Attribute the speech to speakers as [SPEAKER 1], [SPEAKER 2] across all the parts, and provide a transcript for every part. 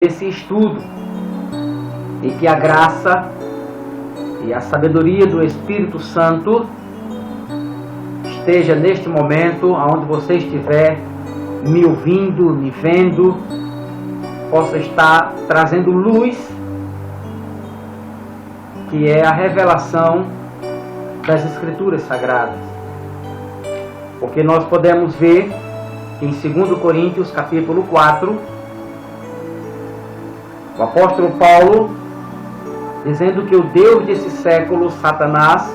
[SPEAKER 1] esse estudo, e que a graça e a sabedoria do Espírito Santo esteja neste momento, aonde você estiver me ouvindo, me vendo, possa estar trazendo luz, que é a revelação das Escrituras Sagradas. Porque nós podemos ver que em 2 Coríntios capítulo 4, o apóstolo Paulo, dizendo que o Deus desse século, Satanás,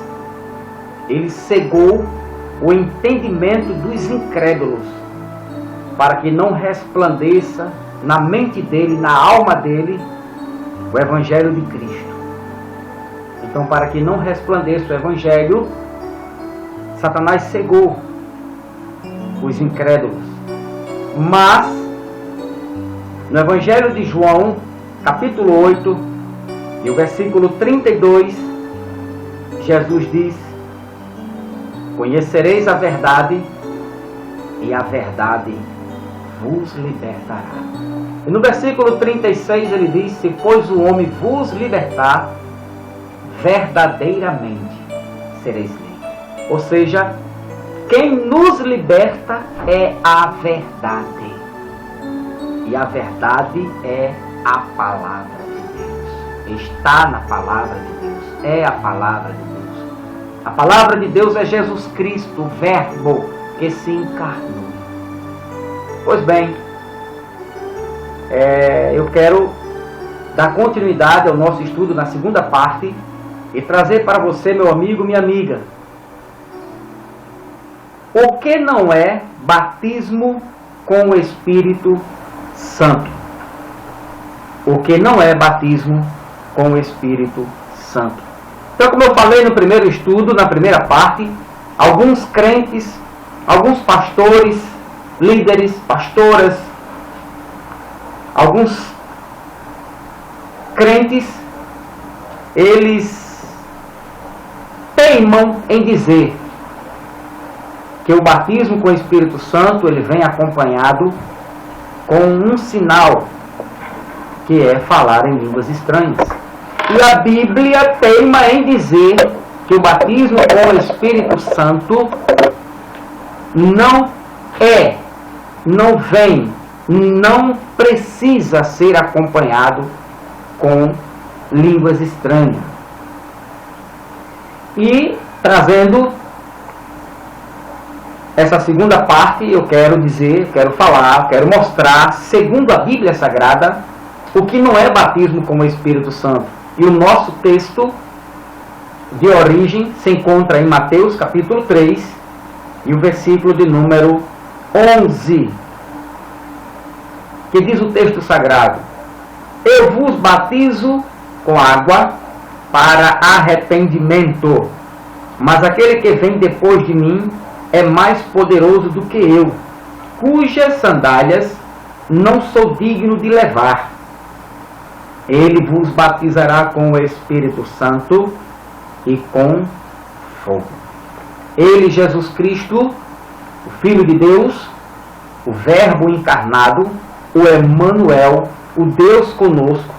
[SPEAKER 1] ele cegou o entendimento dos incrédulos, para que não resplandeça na mente dele, na alma dele, o Evangelho de Cristo. Então, para que não resplandeça o Evangelho, Satanás cegou os incrédulos. Mas, no Evangelho de João, capítulo 8, e o versículo 32, Jesus diz: conhecereis a verdade, e a verdade vos libertará. E no versículo 36 ele diz: se pois o homem vos libertar, verdadeiramente sereis livres. Ou seja, quem nos liberta é a verdade. E a verdade é a palavra de Deus. Está na palavra de Deus. É a palavra de Deus. A palavra de Deus é Jesus Cristo, o Verbo que se encarnou. Pois bem, eu quero dar continuidade ao nosso estudo na segunda parte e trazer para você, meu amigo, minha amiga, o que não é batismo com o Espírito Santo. O que não é batismo com o Espírito Santo. Então, como eu falei no primeiro estudo, na primeira parte, alguns crentes, alguns pastores, líderes, pastoras, alguns crentes, eles teimam em dizer que o batismo com o Espírito Santo ele vem acompanhado com um sinal, que é falar em línguas estranhas. E a Bíblia teima em dizer que o batismo com o Espírito Santo não vem, não precisa ser acompanhado com línguas estranhas. E trazendo essa segunda parte, eu quero dizer, quero falar, quero mostrar, segundo a Bíblia Sagrada, o que não é batismo com o Espírito Santo. E o nosso texto de origem se encontra em Mateus capítulo 3 e o versículo de número 11, que diz o texto sagrado: eu vos batizo com água para arrependimento, mas aquele que vem depois de mim é mais poderoso do que eu, cujas sandálias não sou digno de levar. Ele vos batizará com o Espírito Santo e com fogo. Ele, Jesus Cristo, o Filho de Deus, o Verbo encarnado, o Emanuel, o Deus conosco,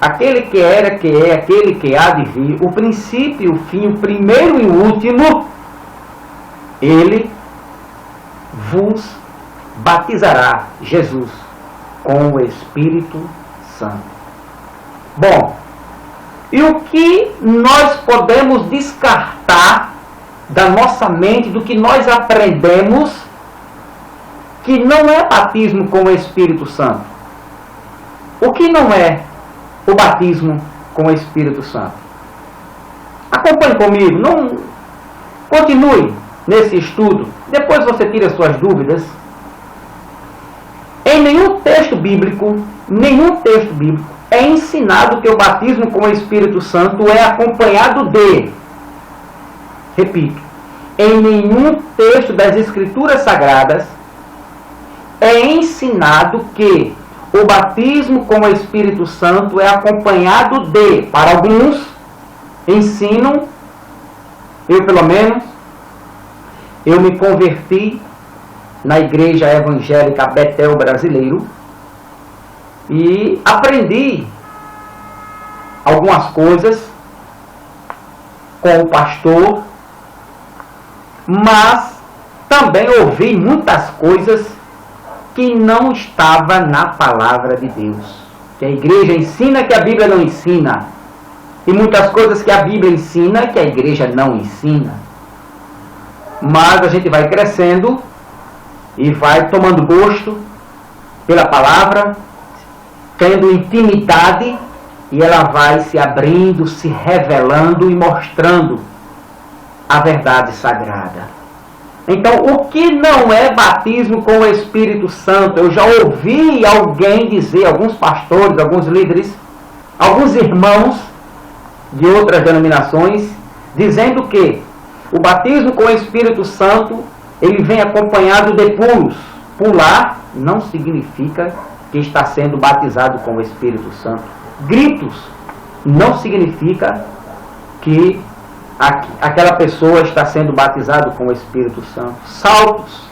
[SPEAKER 1] aquele que era, que é, aquele que há de vir, o princípio, o fim, o primeiro e o último, ele vos batizará, Jesus, com o Espírito Santo. Bom, e o que nós podemos descartar da nossa mente, do que nós aprendemos, que não é batismo com o Espírito Santo? O que não é o batismo com o Espírito Santo? Acompanhe comigo, não continue nesse estudo, depois você tira suas dúvidas. Em nenhum texto bíblico é ensinado que o batismo com o Espírito Santo é acompanhado de, repito, em nenhum texto das Escrituras Sagradas é ensinado que o batismo com o Espírito Santo é acompanhado de, para alguns, ensinam, eu pelo menos, eu me converti na Igreja Evangélica Betel Brasileiro, e aprendi algumas coisas com o pastor, mas também ouvi muitas coisas que não estavam na palavra de Deus. Que a igreja ensina que a Bíblia não ensina. E muitas coisas que a Bíblia ensina que a igreja não ensina. Mas a gente vai crescendo e vai tomando gosto pela palavra, tendo intimidade, e ela vai se abrindo, se revelando e mostrando a verdade sagrada. Então, o que não é batismo com o Espírito Santo? Eu já ouvi alguém dizer, alguns pastores, alguns líderes, alguns irmãos de outras denominações, dizendo que o batismo com o Espírito Santo, ele vem acompanhado de pulos. Pular não significa que está sendo batizado com o Espírito Santo. Gritos não significa que aquela pessoa está sendo batizada com o Espírito Santo. Saltos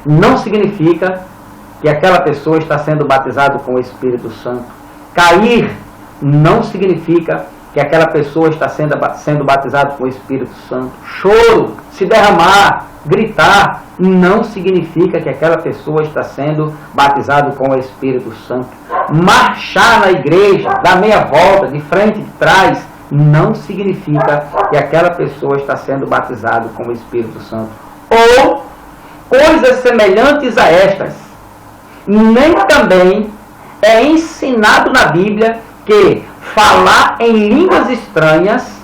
[SPEAKER 1] não significa que aquela pessoa está sendo batizada com o Espírito Santo. Cair não significa que aquela pessoa está sendo batizada com o Espírito Santo. Choro, se derramar, gritar, não significa que aquela pessoa está sendo batizada com o Espírito Santo. Marchar na igreja, dar meia volta, de frente e de trás, não significa que aquela pessoa está sendo batizada com o Espírito Santo. Ou coisas semelhantes a estas. Nem também é ensinado na Bíblia que falar em línguas estranhas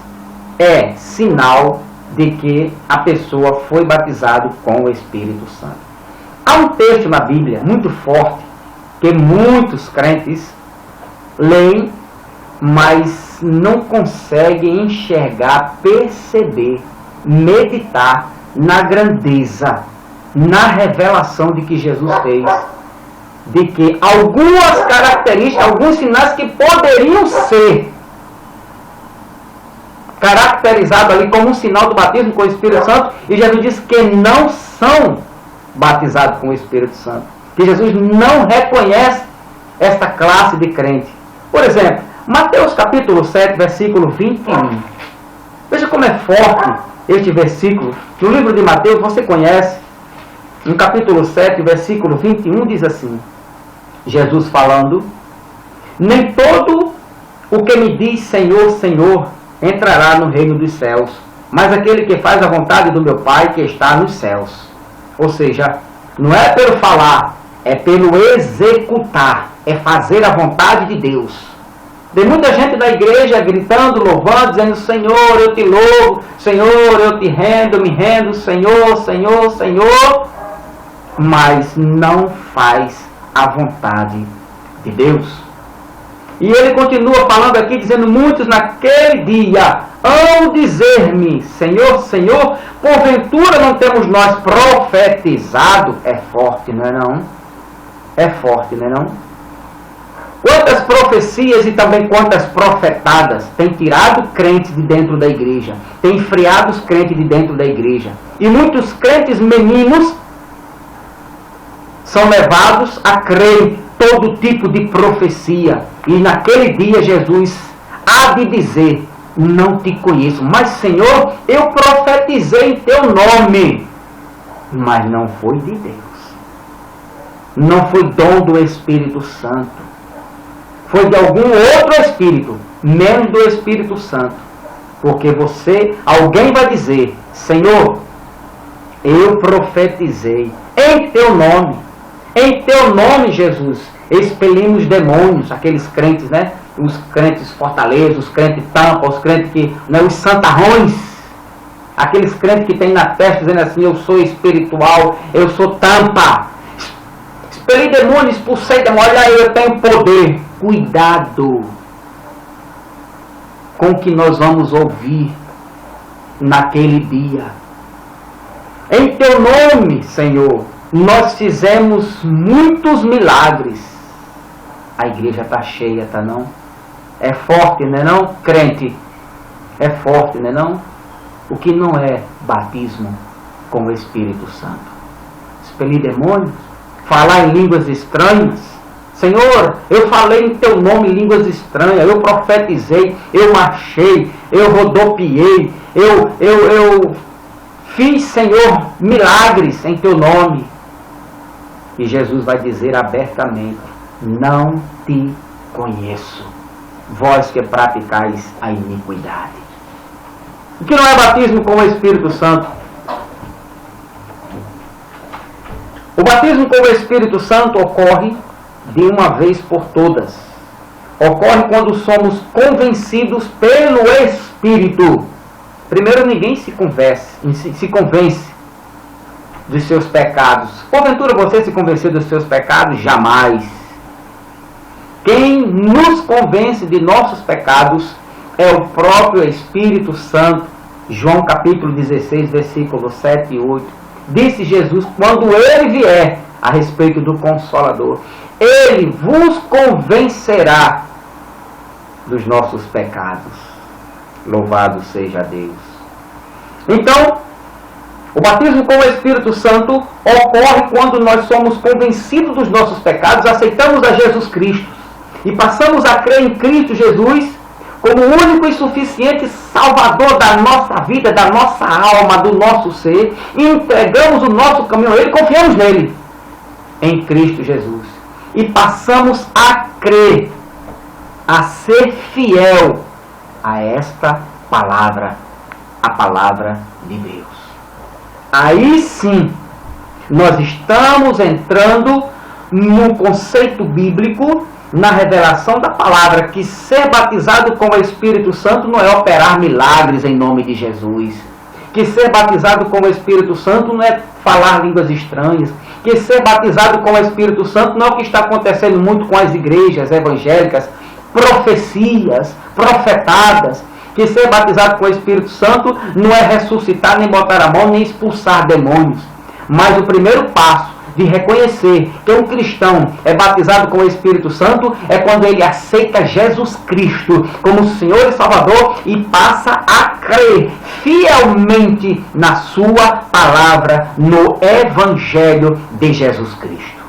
[SPEAKER 1] é sinal de que a pessoa foi batizada com o Espírito Santo. Há um texto na Bíblia muito forte que muitos crentes leem, mas não conseguem enxergar, perceber, meditar na grandeza, na revelação de que Jesus fez, de que algumas características, alguns sinais que poderiam ser caracterizados ali como um sinal do batismo com o Espírito Santo, e Jesus diz que não são batizados com o Espírito Santo, que Jesus não reconhece esta classe de crente. Por exemplo, Mateus capítulo 7, versículo 21. Veja como é forte este versículo. No livro de Mateus, você conhece, no capítulo 7, versículo 21, diz assim, Jesus falando: nem todo o que me diz Senhor, Senhor, entrará no reino dos céus, mas aquele que faz a vontade do meu Pai que está nos céus. Ou seja, não é pelo falar, é pelo executar, é fazer a vontade de Deus. Tem muita gente da igreja gritando, louvando, dizendo: Senhor, eu te louvo, Senhor, eu te rendo, me rendo, Senhor, Senhor, Senhor, mas não faz a vontade de Deus. E ele continua falando aqui, dizendo: muitos naquele dia hão dizer-me, Senhor, Senhor, porventura não temos nós profetizado? É forte, não é não? É forte, não é não? Quantas profecias e também quantas profetadas têm tirado crentes de dentro da igreja, têm enfriado os crentes de dentro da igreja. E muitos crentes meninos são levados a crer em todo tipo de profecia. E naquele dia Jesus há de dizer: não te conheço, mas Senhor, eu profetizei em teu nome. Mas não foi de Deus. Não foi dom do Espírito Santo. Foi de algum outro Espírito, menos do Espírito Santo. Porque alguém vai dizer: Senhor, eu profetizei em teu nome. Em teu nome, Jesus, expelimos demônios, aqueles crentes, né? Os crentes fortaleza, os crentes tampa, os crentes que, né? Os santarrões, aqueles crentes que tem na testa dizendo assim: eu sou espiritual, eu sou tampa. Expeli demônios, expulsei demônios, olha aí, eu tenho poder. Cuidado com o que nós vamos ouvir naquele dia. Em teu nome, Senhor, nós fizemos muitos milagres. A igreja está cheia, tá não? É forte, não é não? Crente, é forte, não é não? O que não é batismo com o Espírito Santo? Expelir demônios, falar em línguas estranhas, Senhor, eu falei em teu nome línguas estranhas, eu profetizei, eu marchei, eu rodopiei, eu fiz, Senhor, milagres em teu nome. E Jesus vai dizer abertamente: não te conheço, vós que praticais a iniquidade. O que não é batismo com o Espírito Santo? O batismo com o Espírito Santo ocorre de uma vez por todas. Ocorre quando somos convencidos pelo Espírito. Primeiro, ninguém se convence dos seus pecados. Porventura você se convenceu dos seus pecados? Jamais. Quem nos convence de nossos pecados é o próprio Espírito Santo. João capítulo 16, versículos 7 e 8. Disse Jesus, quando ele vier, a respeito do Consolador, ele vos convencerá dos nossos pecados. Louvado seja Deus. Então, o batismo com o Espírito Santo ocorre quando nós somos convencidos dos nossos pecados, aceitamos a Jesus Cristo e passamos a crer em Cristo Jesus como o único e suficiente Salvador da nossa vida, da nossa alma, do nosso ser, e entregamos o nosso caminho a Ele, confiamos nele, em Cristo Jesus. E passamos a crer, a ser fiel a esta palavra, a palavra de Deus. Aí sim, nós estamos entrando no conceito bíblico, na revelação da palavra, que ser batizado com o Espírito Santo não é operar milagres em nome de Jesus. Que ser batizado com o Espírito Santo não é falar línguas estranhas. Que ser batizado com o Espírito Santo não é o que está acontecendo muito com as igrejas evangélicas, profecias, profetadas. Que ser batizado com o Espírito Santo não é ressuscitar, nem botar a mão, nem expulsar demônios. Mas o primeiro passo de reconhecer que um cristão é batizado com o Espírito Santo é quando ele aceita Jesus Cristo como Senhor e Salvador e passa a crer fielmente na sua palavra, no Evangelho de Jesus Cristo.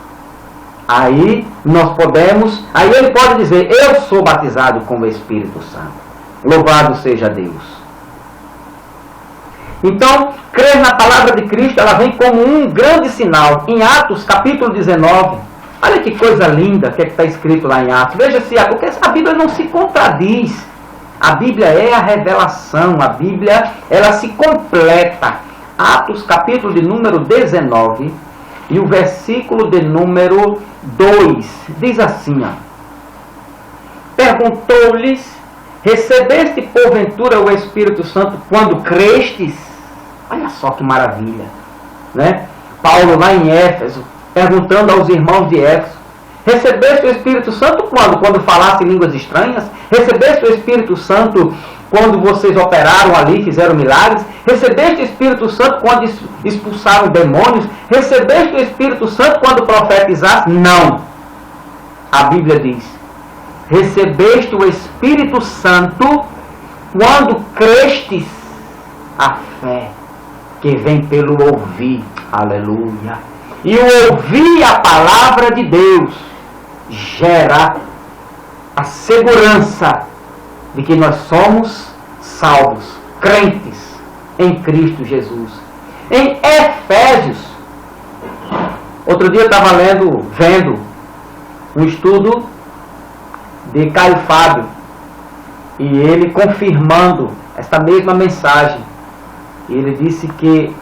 [SPEAKER 1] Aí ele pode dizer, eu sou batizado com o Espírito Santo. Louvado seja Deus. Então, crer na palavra de Cristo, ela vem como um grande sinal. Em Atos, capítulo 19, olha que coisa linda que está escrito lá em Atos. Veja se porque a Bíblia não se contradiz. A Bíblia é a revelação. A Bíblia, ela se completa. Atos, capítulo de número 19, e o versículo de número 2, diz assim, ó. Perguntou-lhes, recebeste porventura o Espírito Santo quando crestes? Olha só que maravilha, né? Paulo lá em Éfeso, perguntando aos irmãos de Éfeso, recebeste o Espírito Santo quando? Quando falaste línguas estranhas? Recebeste o Espírito Santo quando vocês operaram ali, fizeram milagres? Recebeste o Espírito Santo quando expulsaram demônios? Recebeste o Espírito Santo quando profetizaste? Não. A Bíblia diz, recebeste o Espírito Santo quando crestes. A fé que vem pelo ouvir, aleluia. E o ouvir a palavra de Deus gera a segurança de que nós somos salvos, crentes em Cristo Jesus. Em Efésios, outro dia eu estava vendo um estudo de Caio Fábio, e ele confirmando esta mesma mensagem. Ele disse que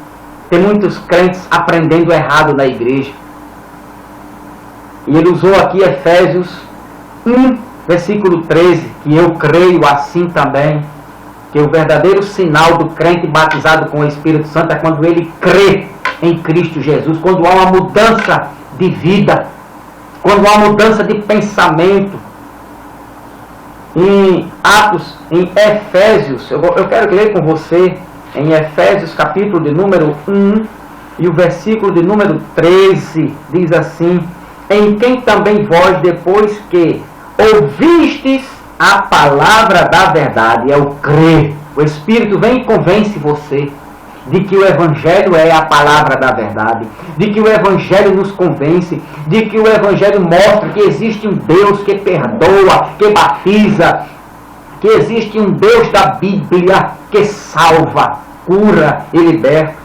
[SPEAKER 1] tem muitos crentes aprendendo errado na igreja. E ele usou aqui Efésios 1, versículo 13, que eu creio assim também, que o verdadeiro sinal do crente batizado com o Espírito Santo é quando ele crê em Cristo Jesus, quando há uma mudança de vida, quando há uma mudança de pensamento. Em Atos, em Efésios, eu quero ler com você, em Efésios capítulo de número 1, e o versículo de número 13, diz assim, em quem também vós, depois que ouvistes a palavra da verdade, é o crer, o Espírito vem e convence você, de que o Evangelho é a palavra da verdade, de que o Evangelho nos convence, de que o Evangelho mostra que existe um Deus que perdoa, que batiza, que existe um Deus da Bíblia que salva, cura e liberta,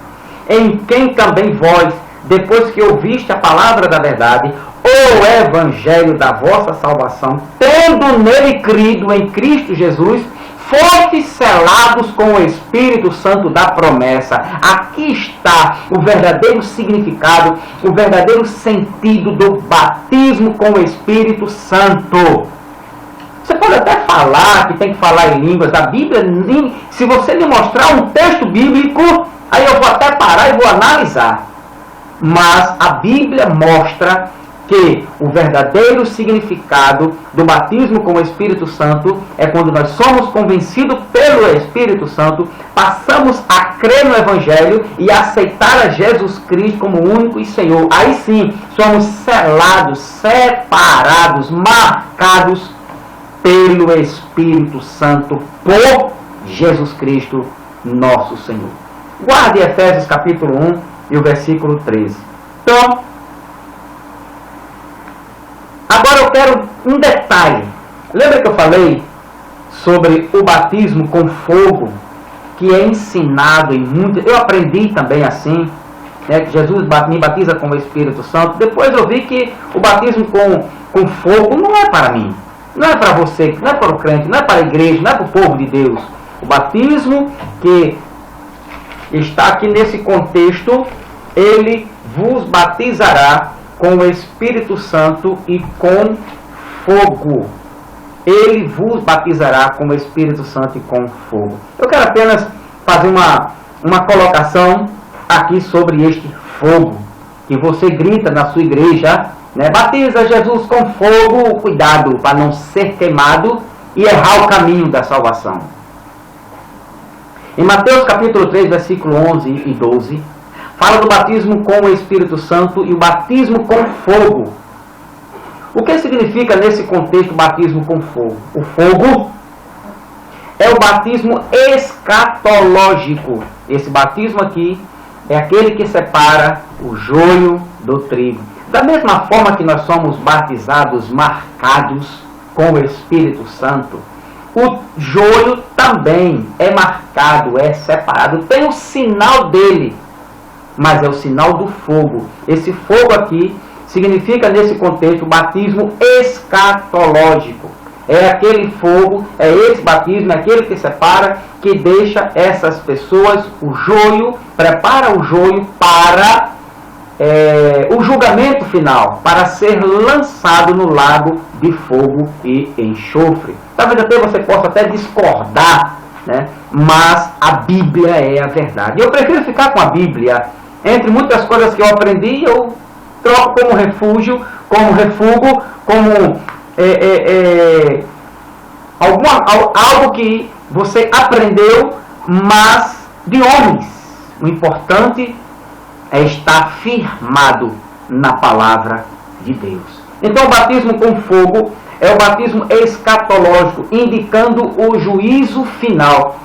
[SPEAKER 1] em quem também vós, depois que ouviste a palavra da verdade, o Evangelho da vossa salvação, tendo nele crido em Cristo Jesus, fostes selados com o Espírito Santo da promessa. Aqui está o verdadeiro significado, o verdadeiro sentido do batismo com o Espírito Santo. Você pode até falar que tem que falar em línguas. A Bíblia, se você me mostrar um texto bíblico, aí eu vou até parar e vou analisar. Mas a Bíblia mostra que o verdadeiro significado do batismo com o Espírito Santo é quando nós somos convencidos pelo Espírito Santo, passamos a crer no Evangelho e aceitar a Jesus Cristo como único e Senhor. Aí sim, somos selados, separados, marcados pelo Espírito Santo por Jesus Cristo, nosso Senhor. Guarde Efésios capítulo 1 e o versículo 13. Então, agora eu quero um detalhe. Lembra que eu falei sobre o batismo com fogo, que é ensinado em muitas... Eu aprendi também assim, né, que Jesus me batiza com o Espírito Santo. Depois eu vi que o batismo com fogo não é para mim. Não é para você, não é para o crente, não é para a igreja, não é para o povo de Deus. O batismo que está aqui nesse contexto, ele vos batizará com o Espírito Santo e com fogo. Ele vos batizará com o Espírito Santo e com fogo. Eu quero apenas fazer uma colocação aqui sobre este fogo, que você grita na sua igreja, né? Batiza Jesus com fogo. Cuidado para não ser queimado e errar o caminho da salvação. Em Mateus capítulo 3, versículo 11 e 12, fala do batismo com o Espírito Santo e o batismo com fogo. O que significa nesse contexto batismo com fogo? O fogo é o batismo escatológico. Esse batismo aqui é aquele que separa o joio do trigo. Da mesma forma que nós somos batizados, marcados com o Espírito Santo, o joio também é marcado, é separado. Tem o sinal dele, mas é o sinal do fogo. Esse fogo aqui significa, nesse contexto, o batismo escatológico. É aquele fogo, é esse batismo, é aquele que separa, que deixa essas pessoas, o joio, prepara o joio para o julgamento final, para ser lançado no lago de fogo e enxofre. Talvez até você possa até discordar, né? Mas a Bíblia é a verdade. Eu prefiro ficar com a Bíblia. Entre muitas coisas que eu aprendi, eu troco como refúgio, como refúgio, como algo que você aprendeu, mas de homens. O importante é estar firmado na palavra de Deus. Então o batismo com fogo é o batismo escatológico, indicando o juízo final.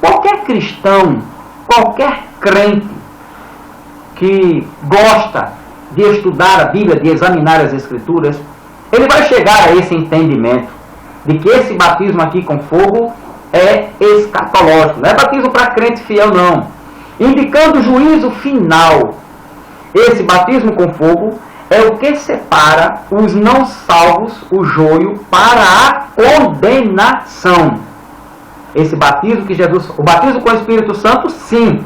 [SPEAKER 1] Qualquer cristão, qualquer crente que gosta de estudar a Bíblia, de examinar as Escrituras, ele vai chegar a esse entendimento de que esse batismo aqui com fogo é escatológico. Não é batismo para crente fiel, não. Indicando o juízo final. Esse batismo com fogo é o que separa os não salvos, o joio, para a condenação. Esse batismo que Jesus... O batismo com o Espírito Santo, sim,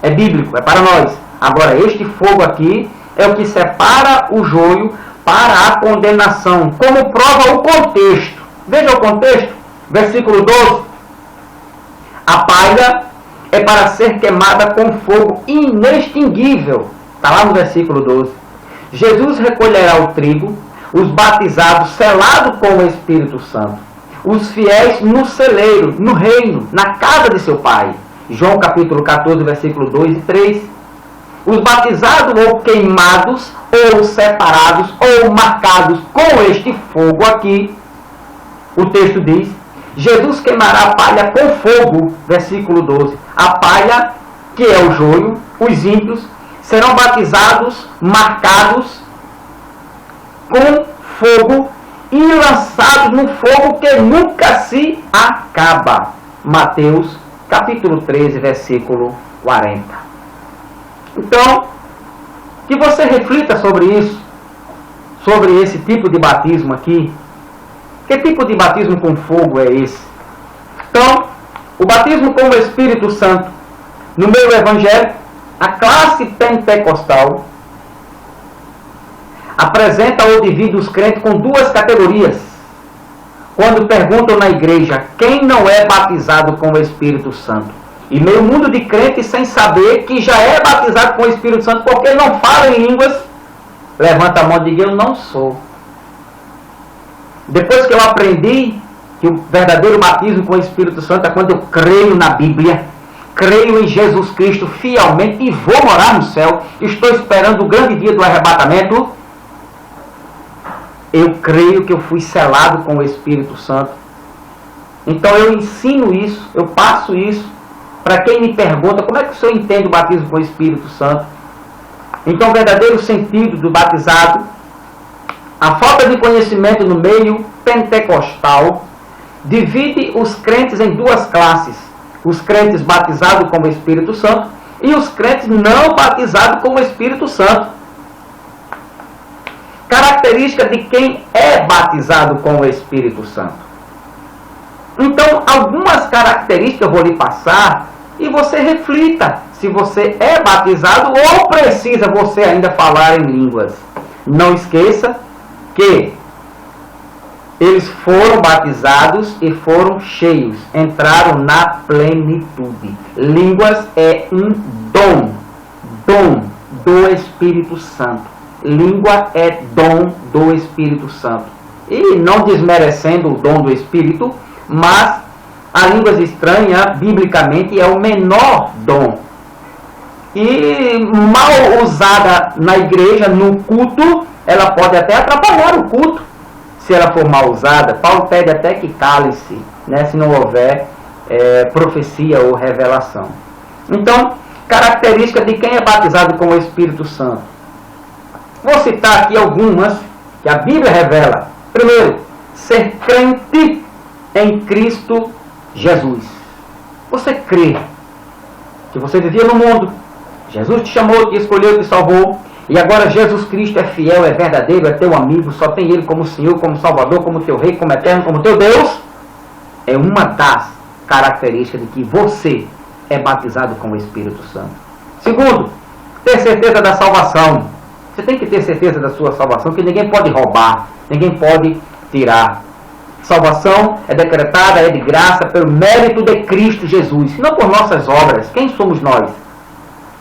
[SPEAKER 1] é bíblico, é para nós. Agora, este fogo aqui é o que separa o joio para a condenação. Como prova o contexto. Veja o contexto. Versículo 12. A palha é para ser queimada com fogo inextinguível. Está lá no versículo 12. Jesus recolherá o trigo, os batizados selados com o Espírito Santo, os fiéis no celeiro, no reino, na casa de seu Pai. João capítulo 14, versículo 2 e 3. Os batizados ou queimados, ou separados, ou marcados com este fogo aqui, o texto diz, Jesus queimará a palha com fogo, versículo 12. A palha que é o joio, os ímpios, serão batizados, marcados com fogo e lançados no fogo que nunca se acaba. Mateus, capítulo 13, versículo 40. Então, que você reflita sobre isso, sobre esse tipo de batismo aqui. Que tipo de batismo com fogo é esse? Então, o batismo com o Espírito Santo, no meio evangélico, a classe pentecostal apresenta ou divide os crentes com duas categorias. Quando perguntam na igreja quem não é batizado com o Espírito Santo, e meio mundo de crentes sem saber que já é batizado com o Espírito Santo porque não fala em línguas, levanta a mão e diz: eu não sou. Depois que eu aprendi que o verdadeiro batismo com o Espírito Santo é quando eu creio na Bíblia, creio em Jesus Cristo fielmente e vou morar no céu, estou esperando o grande dia do arrebatamento, eu creio que eu fui selado com o Espírito Santo. Então eu ensino isso, eu passo isso para quem me pergunta como é que o senhor entende o batismo com o Espírito Santo. Então o verdadeiro sentido do batizado, a falta de conhecimento no meio pentecostal, divide os crentes em duas classes: os crentes batizados com o Espírito Santo e os crentes não batizados com o Espírito Santo. Característica de quem é batizado com o Espírito Santo. Então, algumas características eu vou lhe passar e você reflita se você é batizado ou precisa você ainda falar em línguas. Não esqueça que eles foram batizados e foram cheios, entraram na plenitude. Línguas é um dom do Espírito Santo. Língua é dom do Espírito Santo. E não desmerecendo o dom do Espírito, mas a língua estranha, biblicamente, é o menor dom. E mal usada na igreja, no culto, ela pode até atrapalhar o culto. Se ela for mal usada, Paulo pede até que cale-se, né, se não houver profecia ou revelação. Então, característica de quem é batizado com o Espírito Santo. Vou citar aqui algumas que a Bíblia revela. Primeiro, ser crente em Cristo Jesus. Você crê que você vivia no mundo, Jesus te chamou, te escolheu, te salvou, e agora Jesus Cristo é fiel, é verdadeiro, é teu amigo, só tem Ele como Senhor, como Salvador, como teu Rei, como Eterno, como teu Deus. É uma das características de que você é batizado com o Espírito Santo. Segundo, ter certeza da salvação. Você tem que ter certeza da sua salvação, que ninguém pode roubar, ninguém pode tirar. Salvação é decretada, é de graça, pelo mérito de Cristo Jesus, não por nossas obras. Quem somos nós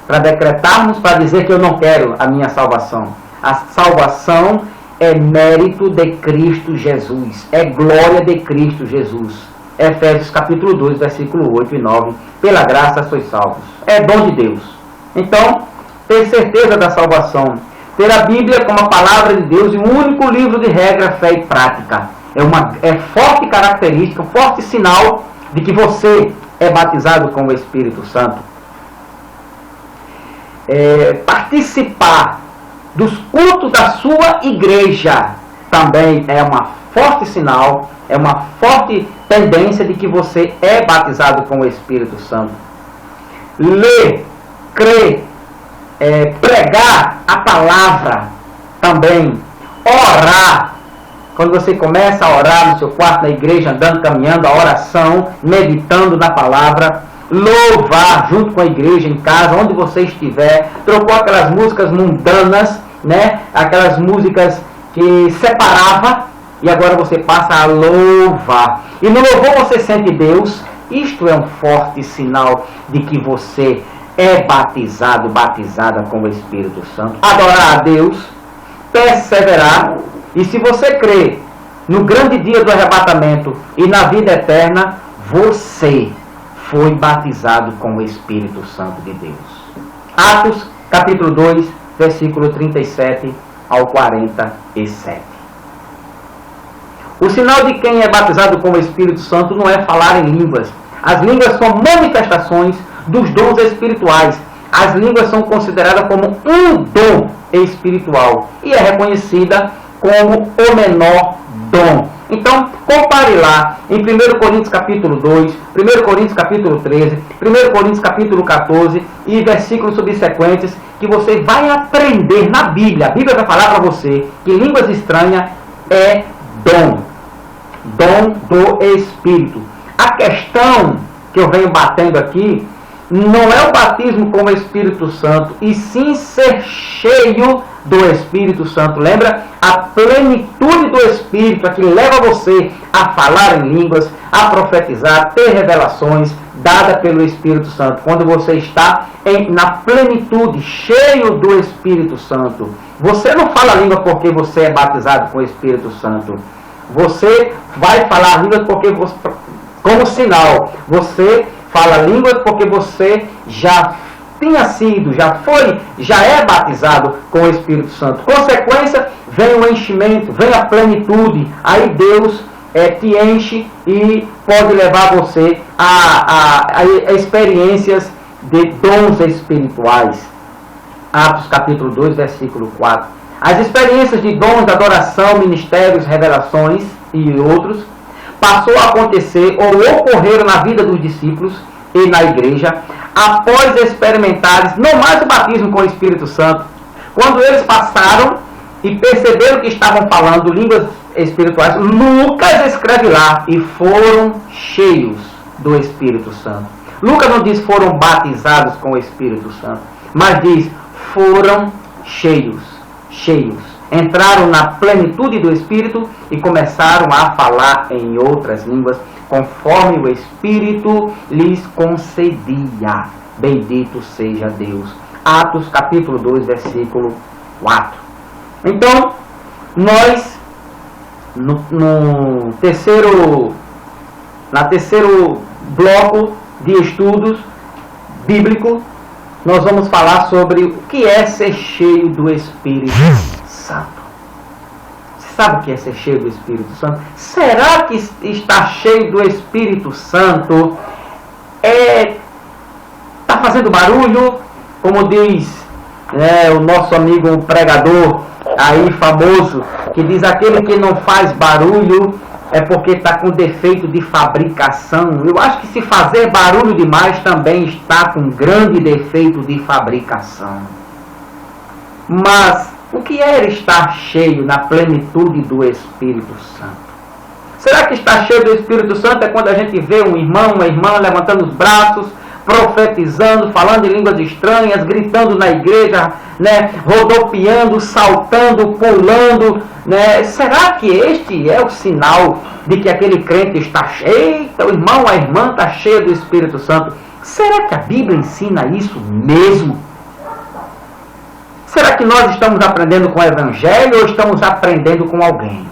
[SPEAKER 1] para decretarmos, para dizer que eu não quero a minha salvação? A salvação é mérito de Cristo Jesus, é glória de Cristo Jesus. Efésios capítulo 2, versículo 8 e 9. Pela graça sois salvos. É dom de Deus. Então, ter certeza da salvação, ter a Bíblia como a palavra de Deus e o único livro de regra, fé e prática. É forte característica, forte sinal de que você é batizado com o Espírito Santo. Participar dos cultos da sua igreja também é uma forte sinal, é uma forte tendência de que você é batizado com o Espírito Santo. Ler, crer, pregar a palavra também, orar. Quando você começa a orar no seu quarto, na igreja, andando, caminhando, a oração, meditando na palavra, louvar junto com a igreja, em casa, onde você estiver, trocou aquelas músicas mundanas, né? Aquelas músicas que separava, e agora você passa a louvar. E no louvor você sente Deus. Isto é um forte sinal de que você é batizado, batizada com o Espírito Santo. Adorar a Deus, perseverar. E se você crê no grande dia do arrebatamento e na vida eterna, você foi batizado com o Espírito Santo de Deus. Atos, capítulo 2, versículo 37 ao 47. O sinal de quem é batizado com o Espírito Santo não é falar em línguas. As línguas são manifestações dos dons espirituais. As línguas são consideradas como um dom espiritual e é reconhecida como o menor dom. Então, compare lá em 1 Coríntios capítulo 2, 1 Coríntios capítulo 13, 1 Coríntios capítulo 14 e versículos subsequentes, que você vai aprender na Bíblia. A Bíblia vai falar para você que línguas estranhas é dom. Dom do Espírito. A questão que eu venho batendo aqui não é o batismo com o Espírito Santo, e sim ser cheio do Espírito Santo. Lembra? A plenitude do Espírito é que leva você a falar em línguas, a profetizar, a ter revelações dadas pelo Espírito Santo. Quando você está na plenitude, cheio do Espírito Santo. Você não fala língua porque você é batizado com o Espírito Santo. Você vai falar línguas porque você, como sinal, você fala línguas porque você já tinha sido, já é batizado com o Espírito Santo. Consequência, vem o enchimento, vem a plenitude. Aí Deus te enche e pode levar você a experiências de dons espirituais. Atos capítulo 2, versículo 4. As experiências de dons de adoração, ministérios, revelações e outros passou a acontecer ou ocorreram na vida dos discípulos e na igreja após experimentares não mais o batismo com o Espírito Santo. Quando eles passaram e perceberam que estavam falando línguas espirituais, Lucas escreve lá, e foram cheios do Espírito Santo. Lucas não diz foram batizados com o Espírito Santo, mas diz foram cheios. Entraram na plenitude do Espírito e começaram a falar em outras línguas, conforme o Espírito lhes concedia. Bendito seja Deus. Atos capítulo 2, versículo 4. Então, nós, no terceiro bloco de estudos bíblico, nós vamos falar sobre o que é ser cheio do Espírito Santo. Você sabe o que é ser cheio do Espírito Santo? Será que estar cheio do Espírito Santo está fazendo barulho? Como diz o nosso amigo pregador aí famoso, que diz: aquele que não faz barulho é porque está com defeito de fabricação. Eu acho que se fazer barulho demais também está com grande defeito de fabricação. Mas o que é estar cheio na plenitude do Espírito Santo? Será que estar cheio do Espírito Santo é quando a gente vê um irmão, uma irmã levantando os braços, profetizando, falando em línguas estranhas, gritando na igreja, rodopiando, saltando, pulando, Será que este é o sinal de que aquele crente está cheio, o irmão, a irmã está cheia do Espírito Santo? Será que a Bíblia ensina isso mesmo? Será que nós estamos aprendendo com o Evangelho ou estamos aprendendo com alguém?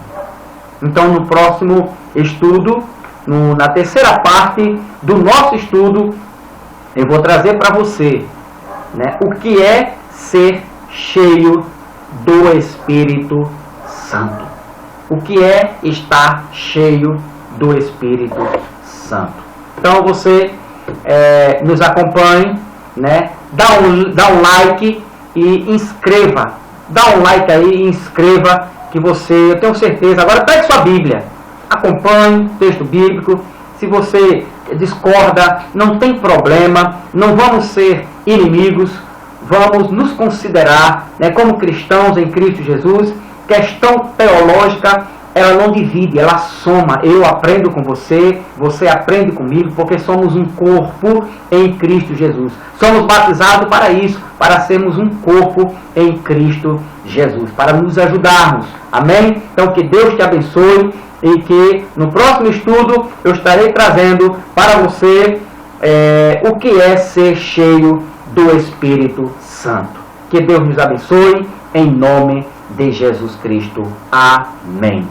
[SPEAKER 1] Então, no próximo estudo, na terceira parte do nosso estudo, eu vou trazer para você o que é ser cheio do Espírito Santo. O que é estar cheio do Espírito Santo. Então você nos acompanhe, dá um like e inscreva. Dá um like aí e inscreva, que você, eu tenho certeza. Agora pegue sua Bíblia, acompanhe o texto bíblico. Se você discorda, não tem problema, não vamos ser inimigos, vamos nos considerar como cristãos em Cristo Jesus. Questão teológica, ela não divide, ela soma. Eu aprendo com você, você aprende comigo, porque somos um corpo em Cristo Jesus. Somos batizados para isso, para sermos um corpo em Cristo Jesus, para nos ajudarmos. Amém? Então que Deus te abençoe e que no próximo estudo eu estarei trazendo para você o que é ser cheio do Espírito Santo. Que Deus nos abençoe em nome de Jesus Cristo. Amém.